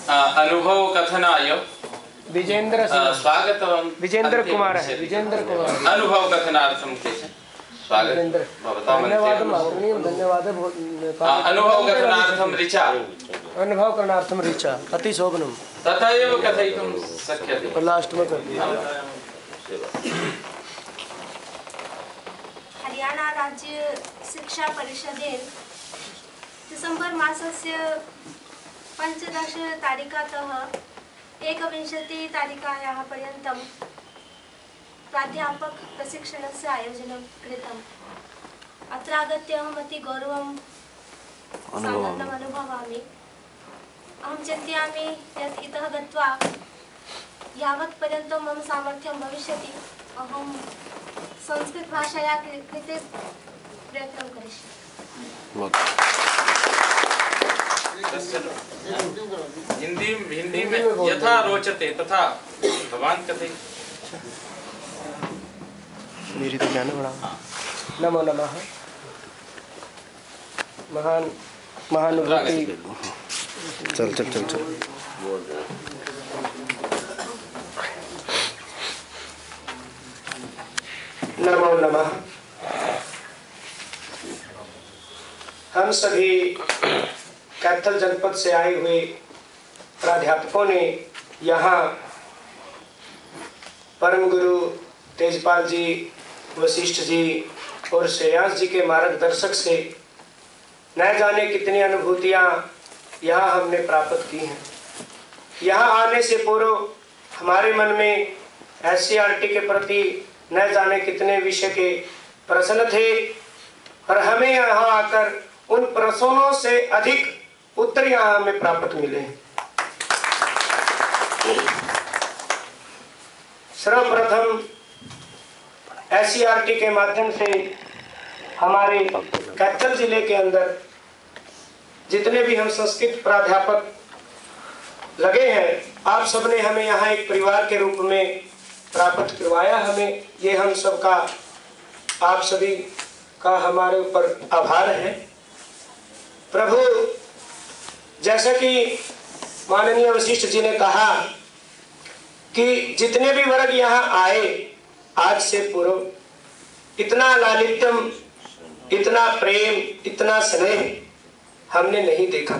अनुभव कथनाय विजेंद्र स्वागतं विजेंद्र कुमार है विजेंद्र कुमार अनुभव कथनार्थं केचन स्वागतं धन्यवाद धन्यवाद अनुभव कथनार्थं ऋचा अनुभव करणार्थम ऋचा अति शोभनम तथा एव कथयितुं शक्यते लास्ट में कर दिया। हरियाणा राज्य शिक्षा परिषदेन डिसेम्बर मासस्य 15 तारिकातः 21 तारिकायाः पर्यन्तं प्राध्यापक प्रशिक्षणस्य आयोजनं कृतम्। अत्र आगत्य अहम् अति गौरवं सानन्दम् अनुभवामि। अहं चिन्तयामि यत् इतः गत्वा यावत् पर्यन्तं मम सामर्थ्यं भविष्यति अहं संस्कृतभाषायाः कृते प्रयत्नं करिष्यामि। हिंदी में यथा रोचते तथा भवान् कथयति। मेरी तो ज्ञान बड़ा नमो नमः महान महानुभूति चल चल चल चल नमो नमः। हम सभी कैथल जनपद से आए हुए प्राध्यापकों ने यहाँ परम गुरु तेजपाल जी, वशिष्ठ जी और श्रेयांश जी के मार्गदर्शक से न जाने कितनी अनुभूतियाँ यहाँ हमने प्राप्त की हैं। यहाँ आने से पूर्व हमारे मन में SCERT के प्रति न जाने कितने विषय के प्रश्न थे, और हमें यहाँ आकर उन प्रश्नों से अधिक उत्तर यहाँ हमें प्राप्त मिले। सर्वप्रथम SCERT के माध्यम से हमारे कैथल जिले के अंदर जितने भी हम संस्कृत प्राध्यापक लगे हैं, आप सबने हमें यहाँ एक परिवार के रूप में प्राप्त करवाया। हमें ये हम सबका आप सभी का हमारे ऊपर आभार है। प्रभु, जैसा कि माननीय वशिष्ठ जी ने कहा कि जितने भी वर्ग यहाँ आए आज से पूर्व, इतना लालित्यम, इतना प्रेम, इतना स्नेह हमने नहीं देखा।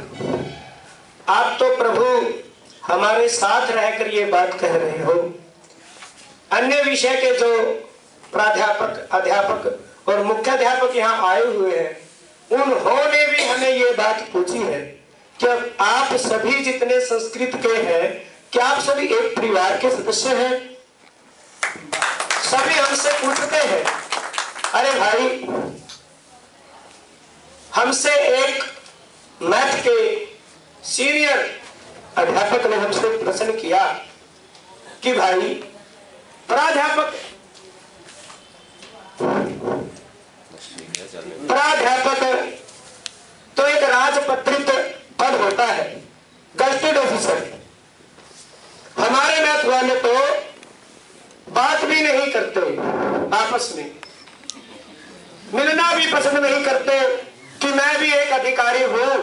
आप तो प्रभु हमारे साथ रहकर ये बात कह रहे हो। अन्य विषय के जो प्राध्यापक, अध्यापक और मुख्याध्यापक यहाँ आए हुए हैं, उन्होंने भी हमें ये बात पूछी है कि आप सभी जितने संस्कृत के हैं, क्या आप सभी एक परिवार के सदस्य हैं? सभी हमसे पूछते हैं। अरे भाई, हमसे एक मैथ के सीनियर अध्यापक ने हमसे प्रश्न किया कि भाई, प्राध्यापक तो एक राजपत्रित पद होता है, गजटेड ऑफिसर। हमारे मैथ वाले तो बात भी नहीं करते, आपस में मिलना भी पसंद नहीं करते कि मैं भी एक अधिकारी हूं,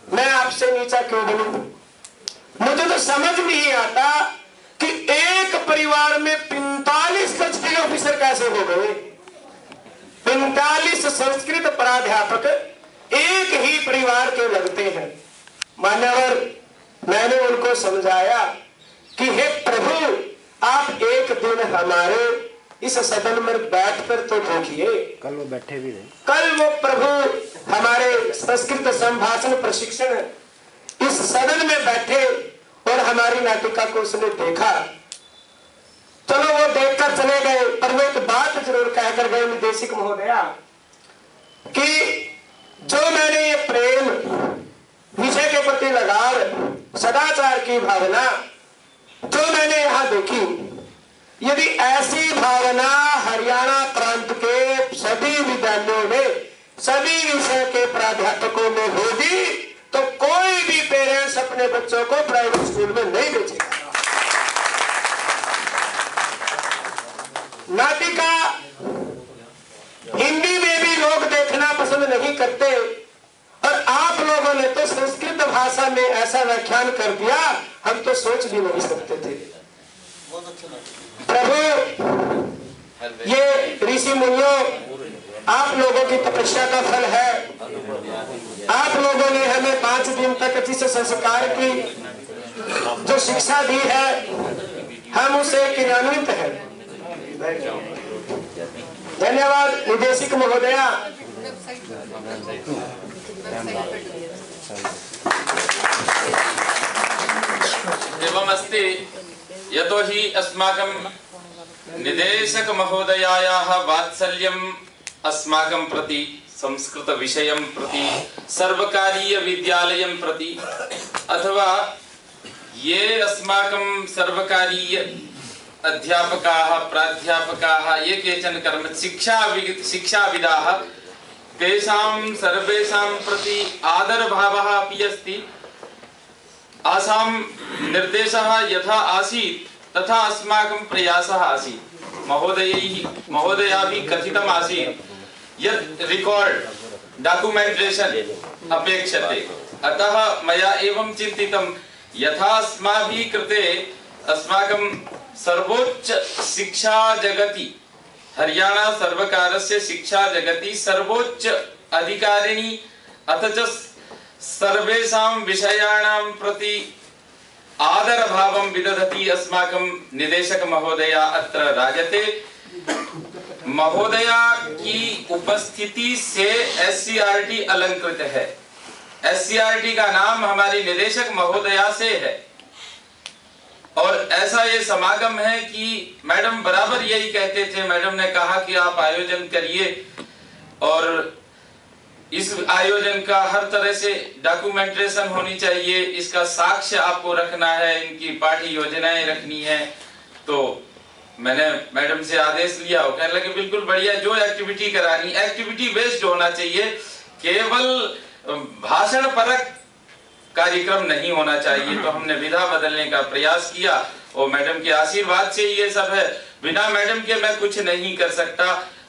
मैं आपसे नीचा क्यों बनूं। मुझे तो समझ नहीं आता कि एक परिवार में 45 गजटेड ऑफिसर कैसे हो गए। 45 संस्कृत प्राध्यापक एक ही परिवार के लगते हैं। मान्यवर, मैंने उनको समझाया कि हे प्रभु, आप एक दिन हमारे इस सदन में बैठकर तो देखिए। कल वो बैठे भी नहीं। कल वो प्रभु हमारे संस्कृत संभाषण प्रशिक्षण इस सदन में बैठे और हमारी नाटिका को उसने देखा। चलो वो देखकर चले गए, पर वो एक बात जरूर कहकर गए निदेशक महोदया कि जो मैंने ये प्रेम, विषय के प्रति लगाव, सदाचार की भावना जो मैंने यहाँ देखी, यदि ऐसी भावना हरियाणा प्रांत के सभी विद्यालयों में, सभी विषय के प्राध्यापकों में होगी, तो कोई भी पेरेंट्स अपने बच्चों को प्राइवेट स्कूल में नहीं भेजेगा। नाटिका हिंदी में भी लोग देखना पसंद नहीं करते, और आप लोग लोगों ने तो संस्कृत भाषा में ऐसा व्याख्यान कर दिया, हम तो सोच भी नहीं सकते थे। प्रभु, ये ऋषि मुनियों, आप लोगों की तपस्या का फल है। आप लोगों ने हमें 5 दिन तक जिस संस्कार की जो शिक्षा दी है, हम उसे क्रियान्वित है। धन्यवाद निदेशक महोदया। एवमस्ति यतोहि अस्माकं निदेशक महोदयायाः वात्सल्यम् अस्माकं प्रति, संस्कृत विषयं प्रति, सर्वकारीय विद्यालयं प्रति, अथवा ये अस्माकं सर्वकारीय अध्यापकाः प्राध्यापकाः ये केचन कर्म शिक्षाविदाः तेषां सर्वेषां प्रति आदरभावः अपि अस्ति। आसां निर्देशः यथा आसीत् तथा अस्माकं प्रयासः आसीत्। महोदयाभिः कथितम् आसीत् यत् रिकॉर्ड डॉक्यूमेंटेशन अपेक्षते, अतः मया एवं चिन्तितं यथा अस्माभिः कृते अस्माकं सर्वोच्च शिक्षा जगति, हरियाणा सर्वकारस्य शिक्षा जगति सर्वोच्च अधिकारिणी अथ च सर्वेषां विषयाणां प्रति आदरभावं विदधति अस्माकं निदेशक महोदया अत्र राजते। महोदया की उपस्थिति से एससीईआरटी अलंकृत है। एससीईआरटी का नाम हमारी निदेशक महोदया से है, और ऐसा ये समागम है कि मैडम बराबर यही कहते थे। मैडम ने कहा कि आप आयोजन करिए और इस आयोजन का हर तरह से डॉक्यूमेंटेशन होनी चाहिए, इसका साक्ष्य आपको रखना है, इनकी पार्टी योजनाएं रखनी है। तो मैंने मैडम से आदेश लिया, वो कहने लगे बिल्कुल बढ़िया, जो एक्टिविटी करानी एक्टिविटी बेस्ड होना चाहिए, केवल भाषण परक कार्यक्रम नहीं होना चाहिए। तो हमने विधा बदलने का प्रयास किया और मैडम के आशीर्वाद से ये सब है। बिना मैडम के मैं कुछ नहीं कर सकता,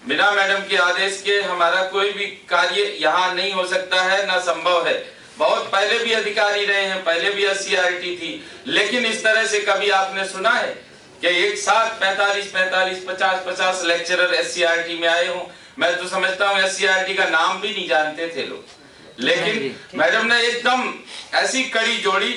बिना मैडम के आदेश के हमारा कोई भी कार्य यहाँ नहीं हो सकता है, ना संभव है। बहुत पहले भी अधिकारी रहे हैं, पहले भी एससीईआरटी थी, लेकिन इस तरह से कभी आपने सुना है कि एक साथ 45, 50 लेक्चरर एससीईआरटी में आए हों? मैं तो समझता हूँ एससीईआरटी का नाम भी नहीं जानते थे लोग, लेकिन मैडम ने एकदम ऐसी कड़ी जोड़ी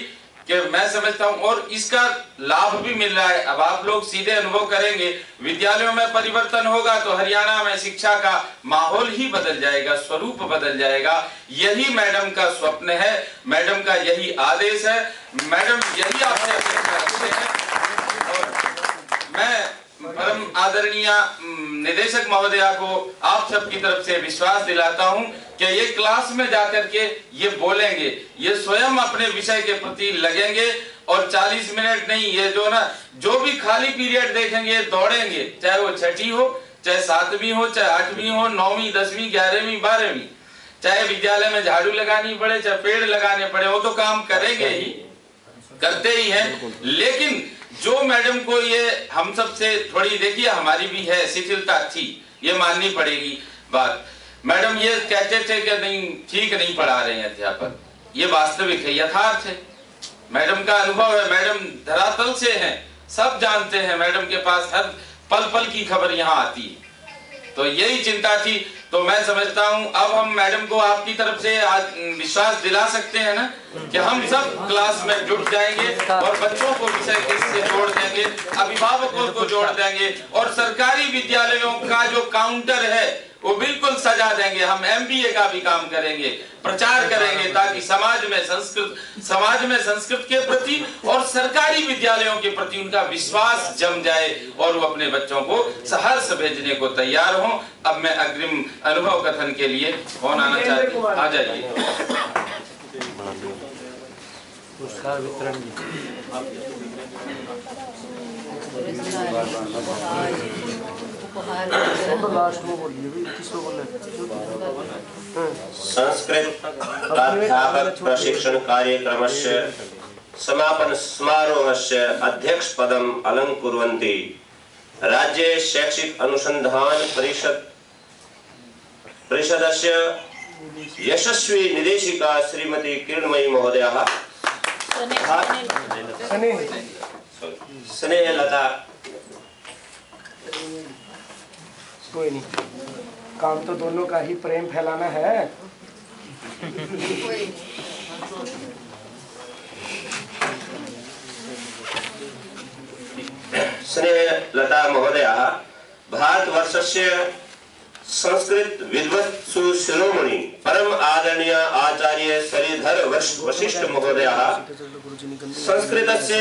कि मैं समझता हूं, और इसका लाभ भी मिल रहा है। अब आप लोग सीधे अनुभव करेंगे, विद्यालयों में परिवर्तन होगा तो हरियाणा में शिक्षा का माहौल ही बदल जाएगा, स्वरूप बदल जाएगा। यही मैडम का स्वप्न है, मैडम का यही आदेश है, मैडम यही आपसे अपेक्षा रखते हैं। और मैं परम आदरणीय निदेशक महोदया को आप सबकी तरफ से विश्वास दिलाता हूं कि ये क्लास में जाकर के ये बोलेंगे, ये स्वयं अपने विषय के प्रति लगेंगे, और 40 मिनट नहीं, ये जो भी खाली पीरियड देखेंगे दौड़ेंगे, चाहे वो छठी हो, चाहे 7वीं हो, चाहे 8वीं हो, 9वीं 10वीं 11वीं 12वीं, चाहे विद्यालय में झाड़ू लगानी पड़े, चाहे पेड़ लगाने पड़े, वो तो काम करेंगे ही, करते ही हैं। लेकिन जो मैडम को ये हम सब से थोड़ी, देखिए हमारी भी है शिथिलता थी, ये माननी पड़ेगी बात। मैडम ये कहते थे कि नहीं ठीक नहीं पढ़ा रहे हैं अध्यापक, ये वास्तविक है, यथार्थ है। मैडम का अनुभव है, मैडम धरातल से हैं, सब जानते हैं, मैडम के पास हर पल पल की खबर यहाँ आती है। तो यही चिंता थी। तो मैं समझता हूं अब हम मैडम को आपकी तरफ से आज विश्वास दिला सकते हैं ना कि हम सब क्लास में जुट जाएंगे और बच्चों को विषय से जोड़ देंगे, अभिभावकों को जोड़ देंगे, और सरकारी विद्यालयों का जो काउंटर है वो बिल्कुल सजा देंगे। हम एमबीए का भी काम करेंगे, प्रचार करेंगे, ताकि समाज में संस्कृत के प्रति और सरकारी विद्यालयों के प्रति उनका विश्वास जम जाए और वो अपने बच्चों को सहर्ष भेजने को तैयार हों। अब मैं अग्रिम अनुभव कथन के लिए कौन आना चाहते हैं, आ जाइए। पुरस्कार वितरण संस्कृत प्राध्यापक प्रशिक्षण कार्यक्रमस्य समापन समारोहस्य अध्यक्ष पदम अलंकुर्वन्ति राज्य शैक्षिक अनुसंधान परिषदस्य यशस्वी निर्देशिका श्रीमती किरणमयी महोदया स्नेहलता। कोई नहीं, काम तो दोनों का ही प्रेम फैलाना है। स्नेहलता महोदया भारतवर्षस्य संस्कृत विद्वत्सु शिरोमणि परम आदरणीय आचार्य श्रीधर वशिष्ठ महोदया संस्कृतस्य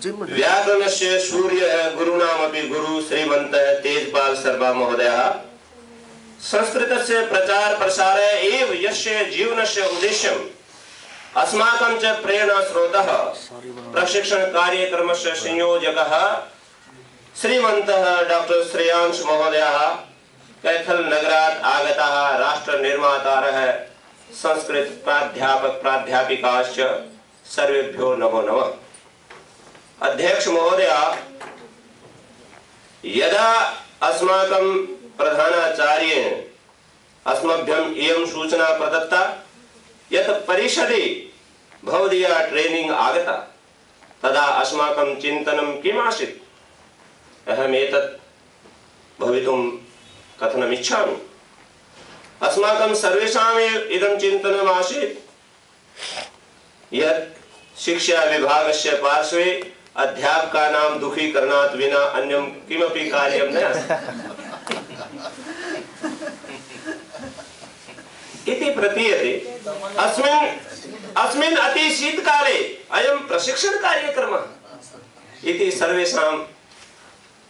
व्याकरणस्य सूर्यः गुरूणामपि गुरु श्रीमन्तः तेजपाल शर्मा महोदयः संस्कृतस्य प्रचार प्रसारे एव यस्य जीवनस्य उद्देश्यम् अस्माकं च प्रेरणास्रोतः प्रशिक्षण कार्यक्रमस्य संयोजकः श्रीमन्तः डॉक्टर श्रेयांश महोदयः कैथल नगरात् आगताः राष्ट्र निर्मातारः संस्कृत प्राध्यापक प्राध्यापिकाश्च सर्वेभ्यो नमो नमः। अध्यक्ष महोदय, यदा अस्माकं प्रधानाचार्येण अस्मभ्यम् इयं सूचना प्रदत्ता यत् परिषदि भवदीया ट्रेनिंग आगता, तदा अस्माकं चिन्तनं किम् आसीत्? अहमेतत् भवितुं कथनम् इच्छामि। अस्माकं सर्वेषामेव इदं चिन्तनम् आसीत् यत् शिक्षा विभागस्य पार्श्वे अध्यापकानां दुःखीकरणात् विना अन्यं किमपि कार्यं न इति प्रतीयते। अस्मिन् अति शीतकाले अयं प्रशिक्षण कार्यक्रमः इति सर्वेषां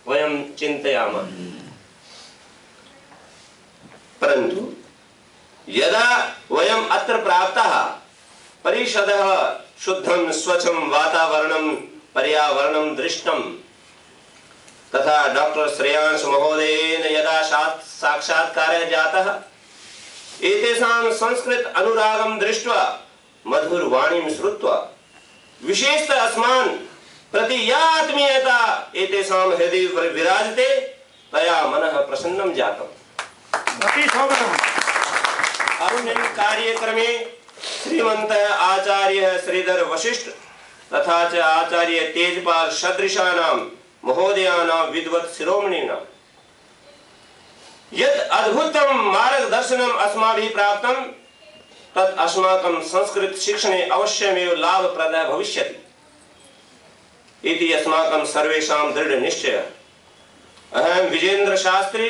वयं चिन्तयामः। परंतु यदा वयम् अत्र प्राप्ताः परिषदः शुद्धं स्वच्छं वातावरणं पर्यावरणं दृष्टं तथा डॉक्टर श्रेयांश महोदयेन यदा साक्षात्कारः जातः एतेषां संस्कृत अनुरागं दृष्ट्वा मधुरवाणीं श्रुत्वा विशेषतः अस्मान् प्रति या आत्मीयता एतेषां हृदि विराजते तया मनः प्रसन्नं जातम्। अस्मिन् कार्यक्रमे श्रीमन्तः आचार्यः श्रीधर वशिष्ठ तथा च आचार्य तेजपाल सदृशानां महोदयानां विद्वत् शिरोमणीनां यत् अद्भुतं मार्गदर्शनम् अस्माभिः प्राप्तं तत् अस्माकं संस्कृत शिक्षणे अवश्यमेव लाभप्रदः भविष्यति इति अस्माकं सर्वेषां दृढ़ निश्चयः। अहं विजेन्द्र शास्त्री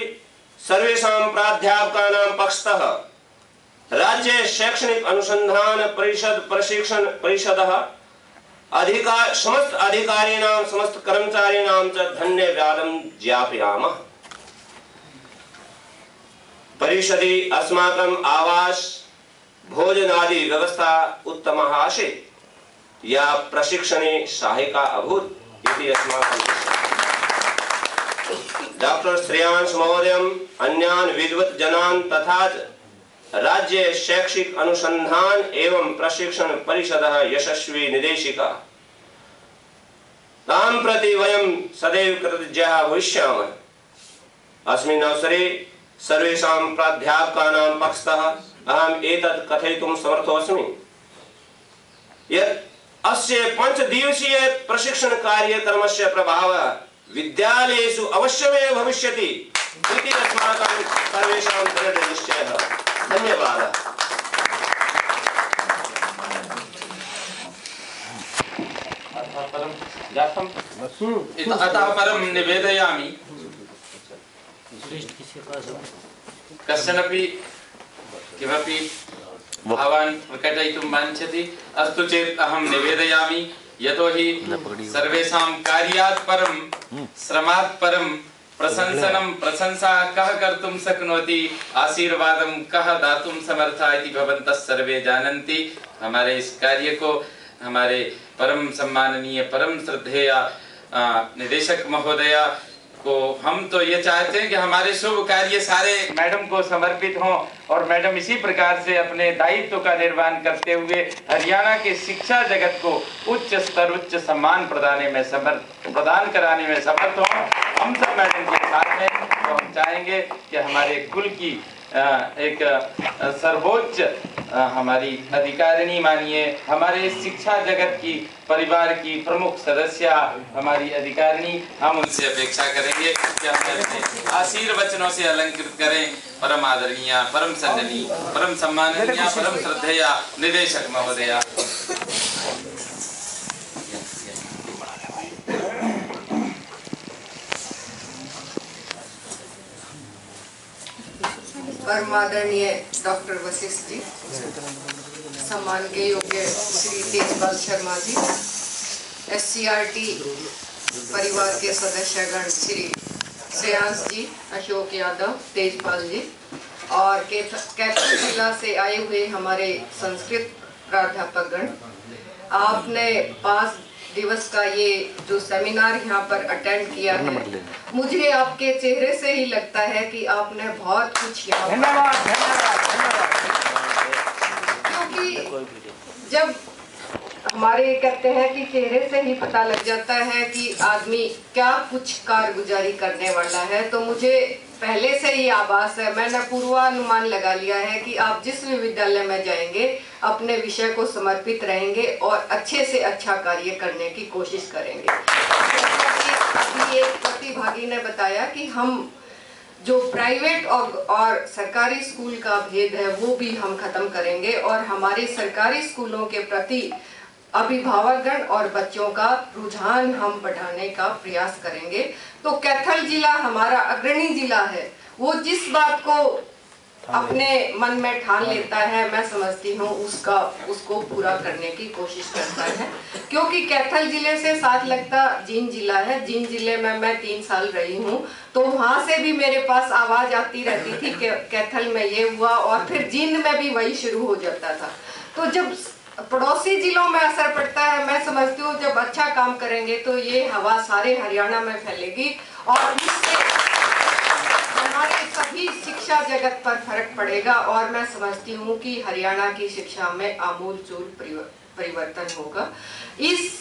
सर्वेषां प्राध्यापकानां पक्षतः राज्य शैक्षणिक अनुसंधान परिषद प्रशिक्षण परिषदः समस्त अधिकारिणां समस्त कर्मचारिणां च धन्यवादं ज्ञापयामः। परिषदि अस्माकम् आवास भोजनादि व्यवस्था उत्तमः आसीत् या प्रशिक्षणे सहायिका अभूत् इति अस्माकं डॉक्टर श्रेयांश महोदयम् अन्यान् विद्वत् जनान् तथा च राज्य शैक्षिक अनुसंधान एवं प्रशिक्षण परिषदः यशस्वी निर्देशिका तां प्रति वयं सदैव कृतज्ञाः भविष्यामः। अस्मिन् अवसरे सर्वेषां प्राध्यापकानां पक्षतः अहम् एतत् कथयितुं समर्थोऽस्मि यत् अस्य 5 दिवसीय प्रशिक्षण कार्यक्रमस्य प्रभावः विद्यालयेषु अवश्यमेव भविष्यति इति अस्माकं सर्वेषां दृढ निश्चयः। धन्यवादः। अतः परं निवेदयामि कश्चनपि किमपि भावान् प्रकटयितुं वाञ्छति अस्तु चेत् अहं निवेदयामि। यतोहि सर्वेषां कार्यात् परं श्रमात् परं प्रशंसनं प्रशंसा कः कर्तुं शक्नोति, आशीर्वादं कः दातुं समर्थः इति भवन्तः सर्वे जानन्ति। हमारे इस कार्य को हमारे परम सम्माननीय परम श्रद्धेय निदेशक महोदया को हम तो ये चाहते हैं कि हमारे शुभ कार्य सारे मैडम को समर्पित हों और मैडम इसी प्रकार से अपने दायित्व का निर्वहन करते हुए हरियाणा के शिक्षा जगत को उच्च स्तर उच्च सम्मान प्रदान कराने में समर्थ हों। हम सब मैडम के साथ में तो हम चाहेंगे कि हमारे कुल की एक सर्वोच्च हमारी अधिकारिणी मानिए, हमारे शिक्षा जगत की परिवार की प्रमुख सदस्य हमारी अधिकारिणी, हम उनसे अपेक्षा करेंगे कि हमें अपने आशीर्वचनों से अलंकृत करें। परम आदरणीय, परम सन्माननीय, परम सम्माननीय, परम श्रद्धेय निदेशक महोदया। परम आदरणीय डॉक्टर वशिष्ठ जी, सम्मान के योग्य श्री तेजपाल शर्मा जी, SCRT परिवार के सदस्यगण श्री श्रेयांश जी, अशोक यादव, तेजपाल जी और कैथल जिला से आए हुए हमारे संस्कृत प्राध्यापकगण, आपने 5 दिवस का ये जो सेमिनार यहाँ पर अटेंड किया है, मुझे आपके चेहरे से ही लगता है कि आपने बहुत कुछ यहाँ क्योंकि जब हमारे कहते हैं कि चेहरे से ही पता लग जाता है कि आदमी क्या कुछ कारगुजारी करने वाला है, तो मुझे पहले से ही आभास है, मैंने पूर्वानुमान लगा लिया है कि आप जिस भी विद्यालय में जाएंगे अपने विषय को समर्पित रहेंगे और अच्छे से अच्छा कार्य करने की कोशिश करेंगे। अभी एक प्रतिभागी ने बताया कि हम जो प्राइवेट और सरकारी स्कूल का भेद है वो भी हम खत्म करेंगे और हमारे सरकारी स्कूलों के प्रति अभिभावकगण और बच्चों का रुझान हम बढ़ाने का प्रयास करेंगे। तो कैथल जिला हमारा अग्रणी जिला है, वो जिस बात को अपने मन में ठान लेता है, मैं समझती हूँ उसको पूरा करने की कोशिश करता है। क्योंकि कैथल जिले से साथ लगता जींद जिला है, जींद जिले में मैं 3 साल रही हूँ, तो वहाँ से भी मेरे पास आवाज आती रहती थी कि कैथल में ये हुआ और फिर जींद में भी वही शुरू हो जाता था। तो जब पड़ोसी जिलों में असर पड़ता है, मैं समझती हूँ जब अच्छा काम करेंगे तो ये हवा सारे हरियाणा में फैलेगी और इससे हमारे सभी शिक्षा जगत पर फर्क पड़ेगा और मैं समझती हूँ कि हरियाणा की शिक्षा में आमूलचूल परिवर्तन होगा। इस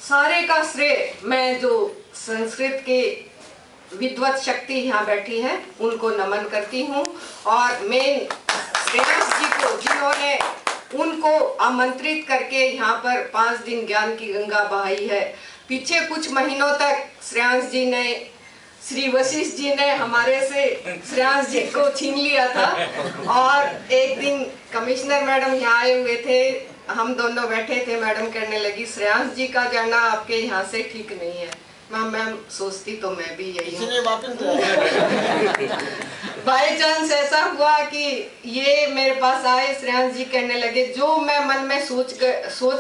सारे का श्रेय मैं जो संस्कृत के विद्वत शक्ति यहाँ बैठी है उनको नमन करती हूँ और मेन श्रेयांश जी को, जिन्होंने उनको आमंत्रित करके यहाँ पर 5 दिन ज्ञान की गंगा बहाई है। पीछे कुछ महीनों तक श्रेयांश जी ने, श्री वशिष्ठ जी ने हमारे से श्रेयांश जी को छीन लिया था और एक दिन कमिश्नर मैडम यहाँ आए हुए थे, हम दोनों बैठे थे, मैडम कहने लगी श्रेयांश जी का जाना आपके यहाँ से ठीक नहीं है। मैम सोचती तो मैं भी यही हूँ। बाय चांस ऐसा हुआ कि ये मेरे पास आए, श्रेयांश जी कहने लगे जो मैं मन में सोच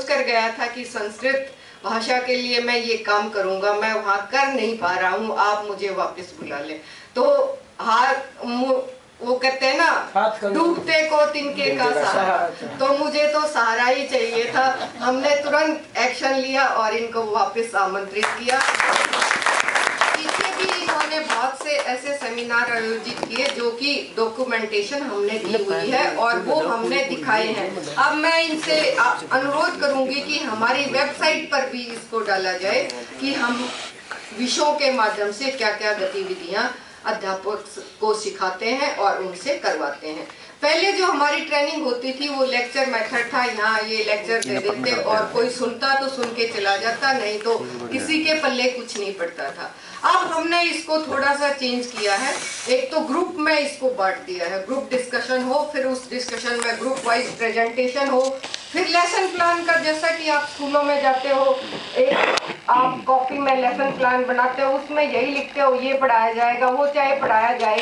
कर गया था कि संस्कृत भाषा के लिए मैं ये काम करूंगा, मैं वहाँ कर नहीं पा रहा हूँ, आप मुझे वापस बुला ले। तो वो कहते हैं ना, डूबते को तिनके का सहारा, तो मुझे तो सहारा ही चाहिए था। हमने तुरंत एक्शन लिया और इनको वापस आमंत्रित किया। पीछे भी इन्होंने बहुत से ऐसे सेमिनार आयोजित किए जो कि डॉक्यूमेंटेशन हमने दी हुई है और वो हमने दिखाए हैं। अब मैं इनसे अनुरोध करूंगी कि हमारी वेबसाइट पर भी इसको डाला जाए कि हम विषयों के माध्यम से क्या क्या गतिविधियां अध्यापक को सिखाते हैं और उनसे करवाते हैं। पहले जो हमारी ट्रेनिंग होती थी वो लेक्चर मेथड था, यहाँ ये लेक्चर दे देते और कोई सुनता तो सुन के चला जाता, नहीं तो किसी के पल्ले कुछ नहीं पड़ता था। अब हमने इसको थोड़ा सा चेंज किया है, एक तो ग्रुप में इसको बांट दिया है, ग्रुप डिस्कशन हो, फिर उस डिस्कशन में ग्रुप वाइज प्रेजेंटेशन हो, फिर लेसन प्लान का, जैसा कि आप स्कूलों में जाते हो, एक आप कॉपी में लेसन प्लान बनाते हो, उसमें यही लिखते हो ये पढ़ाया जाएगा, वो चाहे पढ़ाया जाए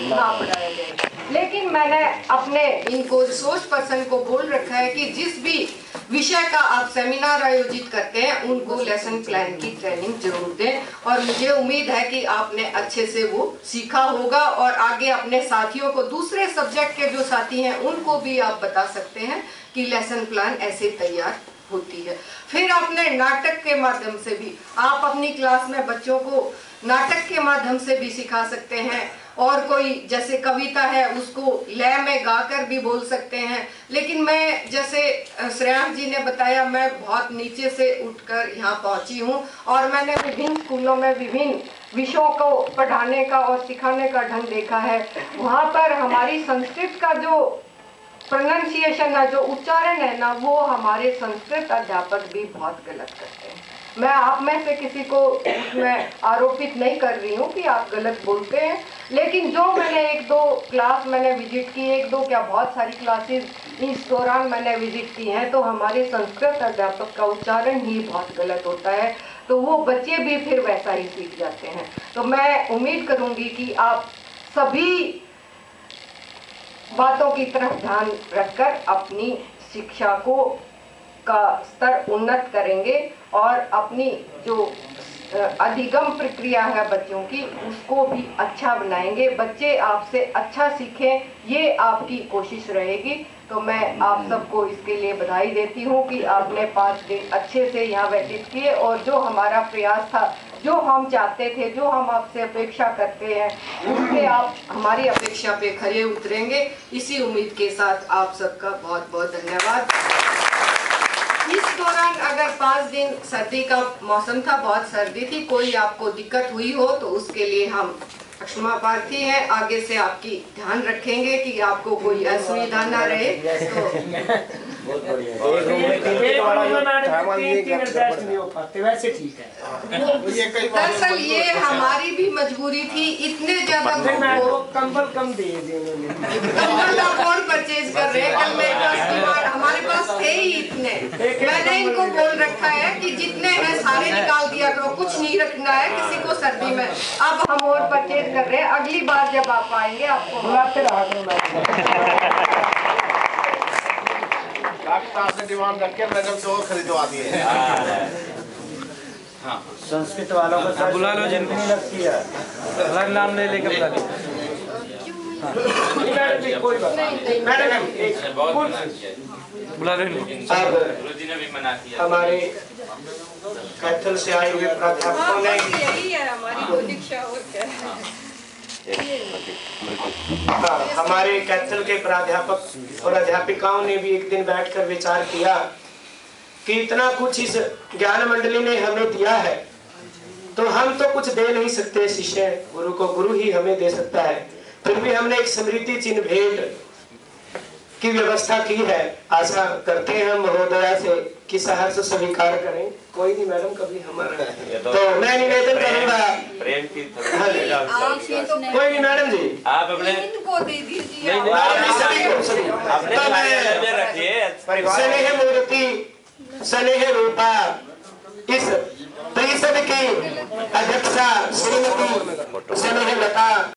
ना पढ़ाया जाए। लेकिन मैंने अपने इनको रिसोर्स पर्सन को बोल रखा है कि जिस भी विषय का आप सेमिनार आयोजित करते हैं उनको लेसन प्लान की ट्रेनिंग जरूर दें और मुझे उम्मीद है कि आपने अच्छे से वो सीखा होगा और आगे अपने साथियों को, दूसरे सब्जेक्ट के जो साथी हैं उनको भी आप बता सकते हैं कि लेसन प्लान ऐसे तैयार होती है। फिर आपने नाटक के माध्यम से भी आप अपनी क्लास में बच्चों को नाटक के माध्यम से भी सिखा सकते हैं। और कोई जैसे कविता है उसको लय में गाकर भी बोल सकते हैं। लेकिन मैं जैसे श्रेयांश जी ने बताया, मैं बहुत नीचे से उठकर यहाँ पहुँची हूँ और मैंने विभिन्न स्कूलों में विभिन्न विषयों को पढ़ाने का और सिखाने का ढंग देखा है। वहाँ पर हमारी संस्कृत का जो प्रोनाउंसिएशन है, जो उच्चारण है ना, वो हमारे संस्कृत अध्यापक भी बहुत गलत करते हैं। मैं आप में से किसी को उसमें आरोपित नहीं कर रही हूँ कि आप गलत बोलते हैं, लेकिन जो मैंने 1-2 क्लास मैंने विजिट की, 1-2 क्या बहुत सारी क्लासेस इस दौरान मैंने विजिट की हैं, तो हमारे संस्कृत अध्यापक का उच्चारण ही बहुत गलत होता है, तो वो बच्चे भी फिर वैसा ही सीख जाते हैं। तो मैं उम्मीद करूँगी कि आप सभी बातों की तरफ ध्यान रखकर अपनी शिक्षा को का स्तर उन्नत करेंगे और अपनी जो अधिगम प्रक्रिया है बच्चों की, उसको भी अच्छा बनाएंगे। बच्चे आपसे अच्छा सीखें, ये आपकी कोशिश रहेगी। तो मैं आप सबको इसके लिए बधाई देती हूँ कि आपने 5 दिन अच्छे से यहाँ व्यतीत किए और जो हमारा प्रयास था, जो हम चाहते थे, जो हम आपसे अपेक्षा करते हैं, उससे आप हमारी अपेक्षा पे खरे उतरेंगे। इसी उम्मीद के साथ आप सबका बहुत बहुत धन्यवाद। इस दौरान अगर 5 दिन सर्दी का मौसम था, बहुत सर्दी थी, कोई आपको दिक्कत हुई हो तो उसके लिए हम क्षमा प्रार्थी हैं। आगे से आपकी ध्यान रखेंगे कि आपको कोई असुविधा ना रहे। वैसे ठीक है। दरअसल ये हमारी भी मजबूरी थी, इतने ज्यादा कंबल कम दिए कंबल आप कौन परचेज कर रहे हैं? कल मेरे पास डिमांड, हमारे पास थे ही इतने। मैंने इनको बोल रखा है कि जितने हैं सारे निकाल दिया करो, कुछ नहीं रखना है किसी को सर्दी में। अब हम और परचेज कर रहे हैं, अगली बार जब आप आएंगे आपको बुलाते रहा करो। डिमांड करके नगद से और खरीदवा दिए। संस्कृत वालों को बुला लो, जिनको नहीं लगती है अलग नाम ले लेके बुला लो। कोई बात मैडम बुला लो। गुरुजी ने भी मना किया। हमारे कैथल से आए हुए प्राध्यापकों ने, यही है हमारी दीक्षा और क्या है। हमारे कैथल के प्राध्यापक और अध्यापिकाओं ने भी एक दिन बैठकर विचार किया कि इतना कुछ इस ज्ञान मंडली ने हमें दिया है, तो हम तो कुछ दे नहीं सकते शिष्य गुरु को, गुरु ही हमें दे सकता है। फिर भी हमने एक स्मृति चिन्ह भेंट की व्यवस्था की है। आशा करते हैं हम महोदया से कि सहर्ष स्वीकार करें। कोई नहीं मैडम, कभी हमारा तो मैं निवेदन करूंगा प्रेम की कोई नहीं मैडम जी, आप अपने इनको दे दीजिए। स्नेह मूर्ति स्नेह रूपा इस परिषद की अध्यक्षा श्रीमती स्नेह लता